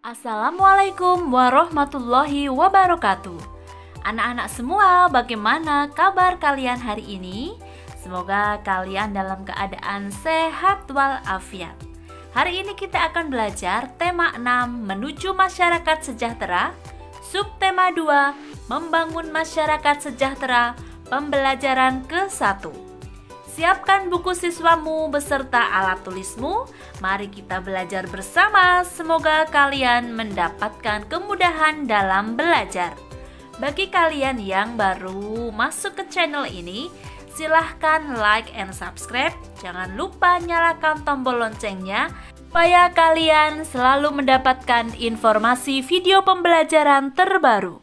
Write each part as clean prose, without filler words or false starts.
Assalamualaikum warahmatullahi wabarakatuh. Anak-anak semua, bagaimana kabar kalian hari ini? Semoga kalian dalam keadaan sehat walafiat. Hari ini kita akan belajar tema 6 menuju masyarakat sejahtera, subtema 2 membangun masyarakat sejahtera, pembelajaran ke-1. Siapkan buku siswamu beserta alat tulismu. Mari kita belajar bersama. Semoga kalian mendapatkan kemudahan dalam belajar. Bagi kalian yang baru masuk ke channel ini, silahkan like and subscribe. Jangan lupa nyalakan tombol loncengnya supaya kalian selalu mendapatkan informasi video pembelajaran terbaru.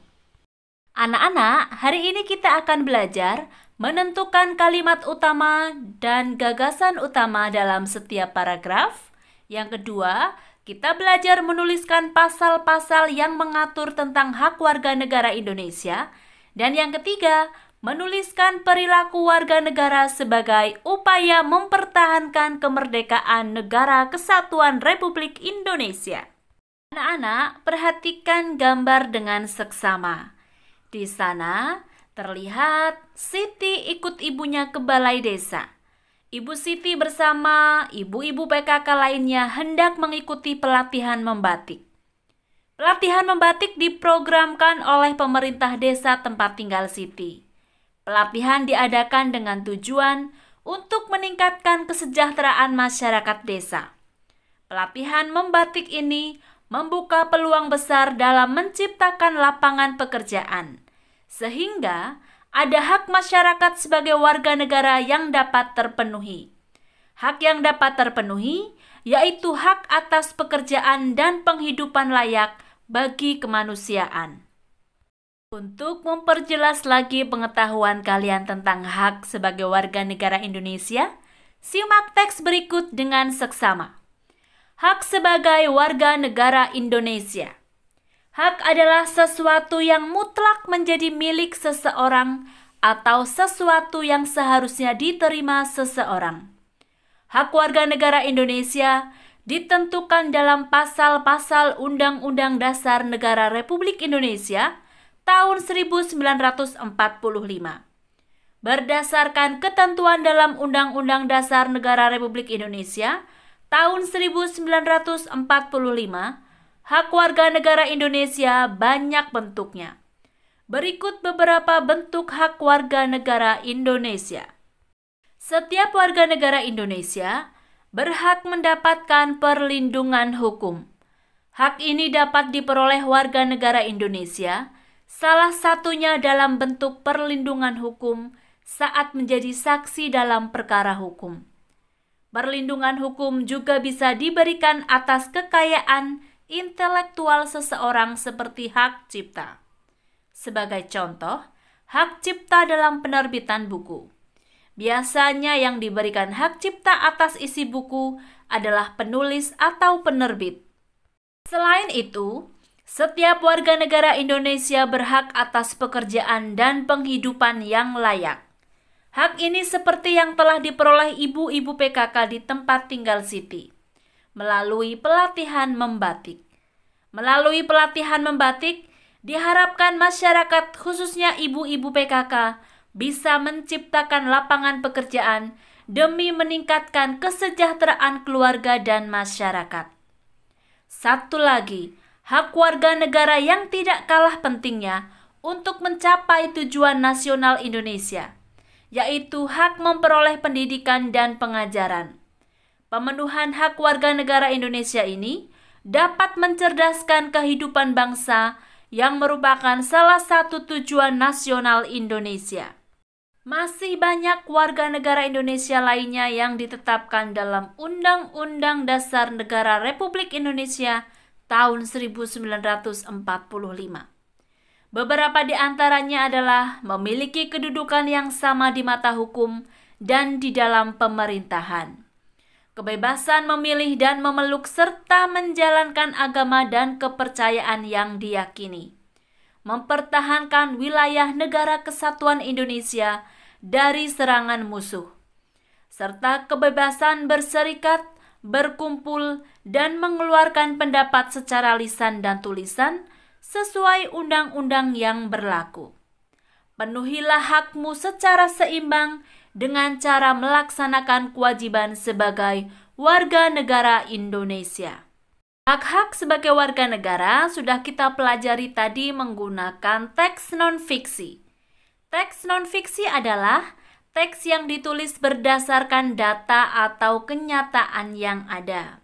Anak-anak, hari ini kita akan belajar menentukan kalimat utama dan gagasan utama dalam setiap paragraf. Yang kedua, kita belajar menuliskan pasal-pasal yang mengatur tentang hak warga negara Indonesia. Dan yang ketiga, menuliskan perilaku warga negara sebagai upaya mempertahankan kemerdekaan Negara Kesatuan Republik Indonesia. Anak-anak, perhatikan gambar dengan seksama. Di sana terlihat Siti ikut ibunya ke balai desa. Ibu Siti bersama ibu-ibu PKK lainnya hendak mengikuti pelatihan membatik. Pelatihan membatik diprogramkan oleh pemerintah desa tempat tinggal Siti. Pelatihan diadakan dengan tujuan untuk meningkatkan kesejahteraan masyarakat desa. Pelatihan membatik ini membuka peluang besar dalam menciptakan lapangan pekerjaan, sehingga ada hak masyarakat sebagai warga negara yang dapat terpenuhi. Hak yang dapat terpenuhi yaitu hak atas pekerjaan dan penghidupan layak bagi kemanusiaan. Untuk memperjelas lagi pengetahuan kalian tentang hak sebagai warga negara Indonesia, simak teks berikut dengan seksama. Hak sebagai warga negara Indonesia. Hak adalah sesuatu yang mutlak menjadi milik seseorang atau sesuatu yang seharusnya diterima seseorang. Hak warga negara Indonesia ditentukan dalam pasal-pasal Undang-Undang Dasar Negara Republik Indonesia tahun 1945. Berdasarkan ketentuan dalam Undang-Undang Dasar Negara Republik Indonesia tahun 1945, hak warga negara Indonesia banyak bentuknya. Berikut beberapa bentuk hak warga negara Indonesia. Setiap warga negara Indonesia berhak mendapatkan perlindungan hukum. Hak ini dapat diperoleh warga negara Indonesia, salah satunya dalam bentuk perlindungan hukum saat menjadi saksi dalam perkara hukum. Perlindungan hukum juga bisa diberikan atas kekayaan intelektual seseorang seperti hak cipta. Sebagai contoh, hak cipta dalam penerbitan buku. Biasanya yang diberikan hak cipta atas isi buku adalah penulis atau penerbit. Selain itu, setiap warga negara Indonesia berhak atas pekerjaan dan penghidupan yang layak. Hak ini seperti yang telah diperoleh ibu-ibu PKK di tempat tinggal Siti melalui pelatihan membatik. Melalui pelatihan membatik, diharapkan masyarakat khususnya ibu-ibu PKK bisa menciptakan lapangan pekerjaan demi meningkatkan kesejahteraan keluarga dan masyarakat. Satu lagi, hak warga negara yang tidak kalah pentingnya untuk mencapai tujuan nasional Indonesia, yaitu hak memperoleh pendidikan dan pengajaran. Pemenuhan hak warga negara Indonesia ini dapat mencerdaskan kehidupan bangsa yang merupakan salah satu tujuan nasional Indonesia. Masih banyak warga negara Indonesia lainnya yang ditetapkan dalam Undang-Undang Dasar Negara Republik Indonesia tahun 1945. Beberapa di antaranya adalah memiliki kedudukan yang sama di mata hukum dan di dalam pemerintahan. Kebebasan memilih dan memeluk serta menjalankan agama dan kepercayaan yang diyakini. Mempertahankan wilayah Negara Kesatuan Indonesia dari serangan musuh. Serta kebebasan berserikat, berkumpul, dan mengeluarkan pendapat secara lisan dan tulisan sesuai undang-undang yang berlaku. Penuhilah hakmu secara seimbang dengan cara melaksanakan kewajiban sebagai warga negara Indonesia. Hak-hak sebagai warga negara sudah kita pelajari tadi menggunakan teks non-fiksi. Teks non-fiksi adalah teks yang ditulis berdasarkan data atau kenyataan yang ada.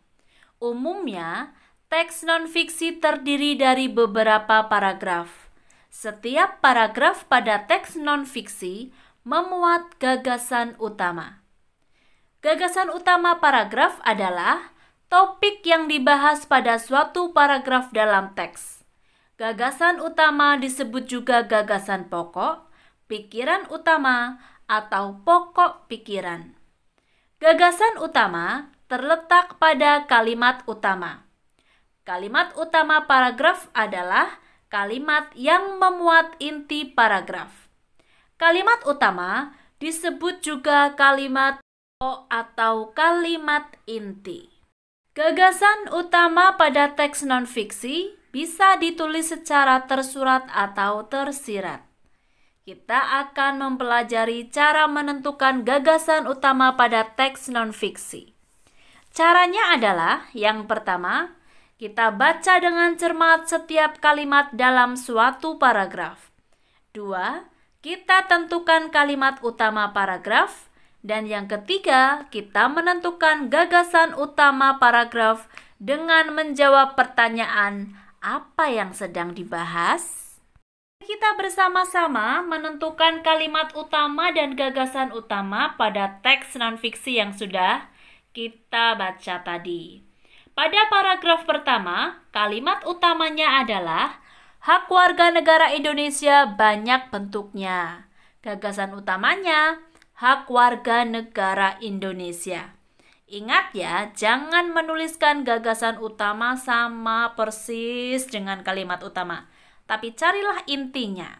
Umumnya, teks non-fiksi terdiri dari beberapa paragraf. Setiap paragraf pada teks non-fiksi memuat gagasan utama. Gagasan utama paragraf adalah topik yang dibahas pada suatu paragraf dalam teks. Gagasan utama disebut juga gagasan pokok, pikiran utama, atau pokok pikiran. Gagasan utama terletak pada kalimat utama. Kalimat utama paragraf adalah kalimat yang memuat inti paragraf. Kalimat utama disebut juga kalimat pokok atau kalimat inti. Gagasan utama pada teks non-fiksi bisa ditulis secara tersurat atau tersirat. Kita akan mempelajari cara menentukan gagasan utama pada teks non-fiksi. Caranya adalah, yang pertama, kita baca dengan cermat setiap kalimat dalam suatu paragraf. 2. Kita tentukan kalimat utama paragraf. Dan yang ketiga, kita menentukan gagasan utama paragraf dengan menjawab pertanyaan apa yang sedang dibahas. Kita bersama-sama menentukan kalimat utama dan gagasan utama pada teks non-fiksi yang sudah kita baca tadi. Pada paragraf pertama, kalimat utamanya adalah hak warga negara Indonesia banyak bentuknya. Gagasan utamanya hak warga negara Indonesia. Ingat ya, jangan menuliskan gagasan utama sama persis dengan kalimat utama, tapi carilah intinya.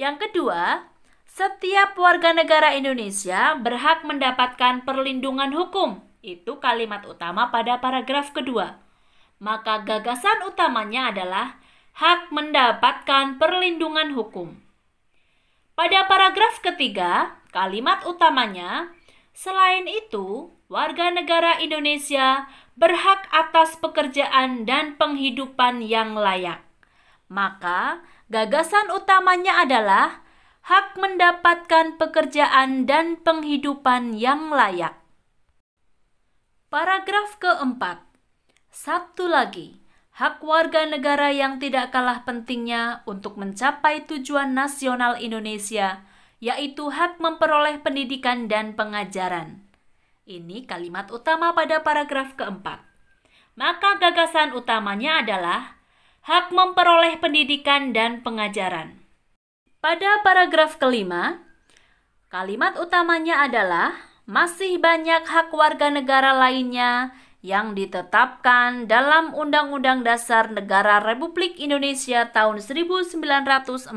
Yang kedua, setiap warga negara Indonesia berhak mendapatkan perlindungan hukum. Itu kalimat utama pada paragraf kedua. Maka gagasan utamanya adalah hak mendapatkan perlindungan hukum. Pada paragraf ketiga, kalimat utamanya, selain itu, warga negara Indonesia berhak atas pekerjaan dan penghidupan yang layak. Maka, gagasan utamanya adalah hak mendapatkan pekerjaan dan penghidupan yang layak. Paragraf keempat. Satu lagi, hak warga negara yang tidak kalah pentingnya untuk mencapai tujuan nasional Indonesia, yaitu hak memperoleh pendidikan dan pengajaran. Ini kalimat utama pada paragraf keempat. Maka gagasan utamanya adalah hak memperoleh pendidikan dan pengajaran. Pada paragraf kelima, kalimat utamanya adalah masih banyak hak warga negara lainnya yang ditetapkan dalam Undang-Undang Dasar Negara Republik Indonesia tahun 1945.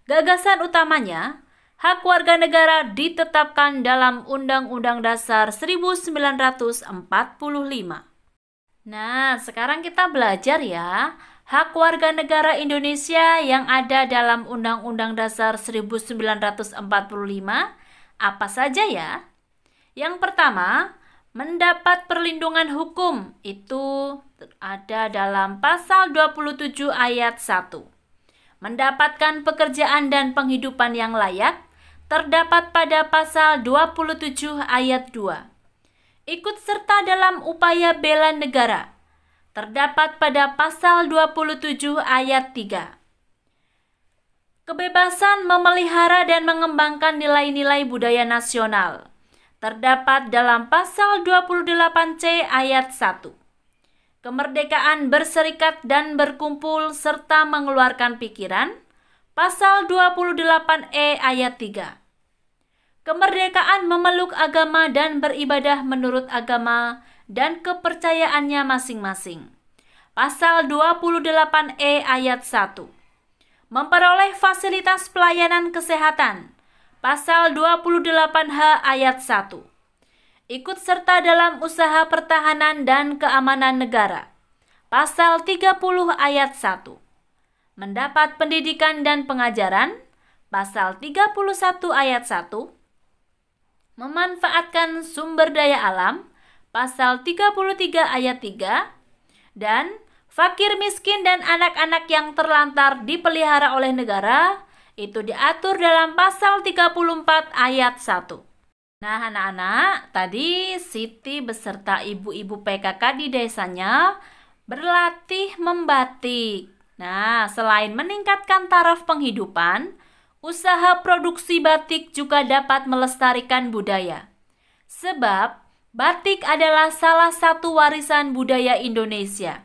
Gagasan utamanya, hak warga negara ditetapkan dalam Undang-Undang Dasar 1945. Nah, sekarang kita belajar ya, hak warga negara Indonesia yang ada dalam Undang-Undang Dasar 1945 apa saja ya? Yang pertama, mendapat perlindungan hukum. Itu ada dalam pasal 27 ayat 1. Mendapatkan pekerjaan dan penghidupan yang layak terdapat pada pasal 27 ayat 2. Ikut serta dalam upaya bela negara terdapat pada pasal 27 ayat 3. Kebebasan memelihara dan mengembangkan nilai-nilai budaya nasional terdapat dalam pasal 28C ayat 1. Kemerdekaan berserikat dan berkumpul serta mengeluarkan pikiran, pasal 28E ayat 3. Kemerdekaan memeluk agama dan beribadah menurut agama dan kepercayaannya masing-masing, pasal 28E ayat 1. Memperoleh fasilitas pelayanan kesehatan, pasal 28H ayat 1. Ikut serta dalam usaha pertahanan dan keamanan negara. Pasal 30 ayat 1. Mendapat pendidikan dan pengajaran. Pasal 31 ayat 1. Memanfaatkan sumber daya alam. Pasal 33 ayat 3. Dan fakir miskin dan anak-anak yang terlantar dipelihara oleh negara. Itu diatur dalam pasal 34 ayat 1. Nah anak-anak, tadi Siti beserta ibu-ibu PKK di desanya berlatih membatik. Nah, selain meningkatkan taraf penghidupan, usaha produksi batik juga dapat melestarikan budaya. Sebab, batik adalah salah satu warisan budaya Indonesia.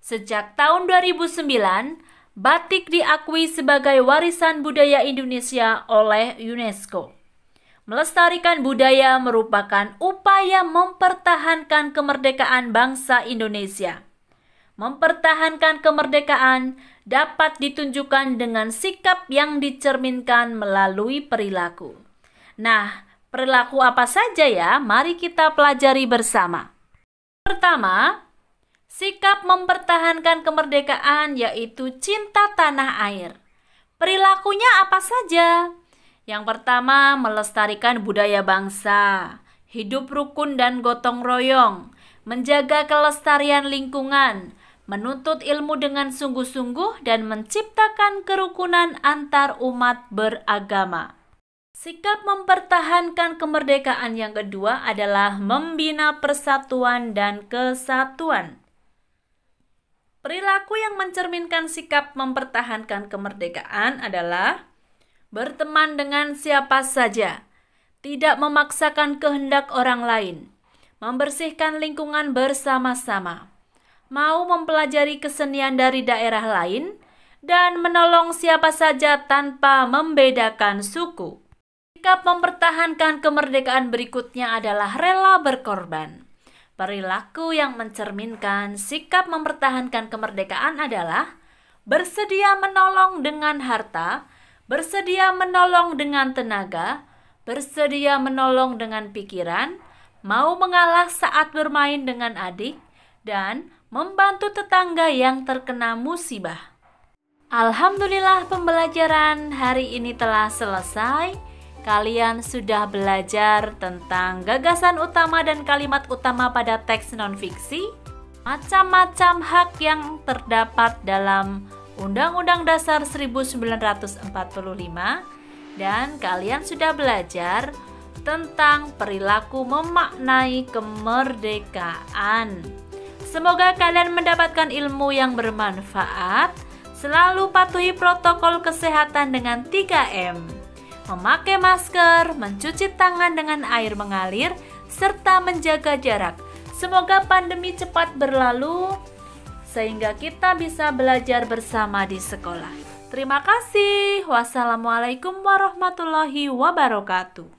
Sejak tahun 2009, batik diakui sebagai warisan budaya Indonesia oleh UNESCO. Melestarikan budaya merupakan upaya mempertahankan kemerdekaan bangsa Indonesia. Mempertahankan kemerdekaan dapat ditunjukkan dengan sikap yang dicerminkan melalui perilaku. Nah, perilaku apa saja ya? Mari kita pelajari bersama. Pertama, sikap mempertahankan kemerdekaan yaitu cinta tanah air. Perilakunya apa saja? Yang pertama, melestarikan budaya bangsa, hidup rukun dan gotong royong, menjaga kelestarian lingkungan, menuntut ilmu dengan sungguh-sungguh, dan menciptakan kerukunan antar umat beragama. Sikap mempertahankan kemerdekaan yang kedua adalah membina persatuan dan kesatuan. Perilaku yang mencerminkan sikap mempertahankan kemerdekaan adalah berteman dengan siapa saja, tidak memaksakan kehendak orang lain, membersihkan lingkungan bersama-sama, mau mempelajari kesenian dari daerah lain, dan menolong siapa saja tanpa membedakan suku. Sikap mempertahankan kemerdekaan berikutnya adalah rela berkorban. Perilaku yang mencerminkan sikap mempertahankan kemerdekaan adalah bersedia menolong dengan harta, bersedia menolong dengan tenaga, bersedia menolong dengan pikiran, mau mengalah saat bermain dengan adik, dan membantu tetangga yang terkena musibah. Alhamdulillah pembelajaran hari ini telah selesai. Kalian sudah belajar tentang gagasan utama dan kalimat utama pada teks non-fiksi, macam-macam hak yang terdapat dalam Undang-Undang Dasar 1945, dan kalian sudah belajar tentang perilaku memaknai kemerdekaan. Semoga kalian mendapatkan ilmu yang bermanfaat. Selalu patuhi protokol kesehatan dengan 3M. Memakai masker, mencuci tangan dengan air mengalir, serta menjaga jarak. Semoga pandemi cepat berlalu sehingga kita bisa belajar bersama di sekolah. Terima kasih. Wassalamualaikum warahmatullahi wabarakatuh.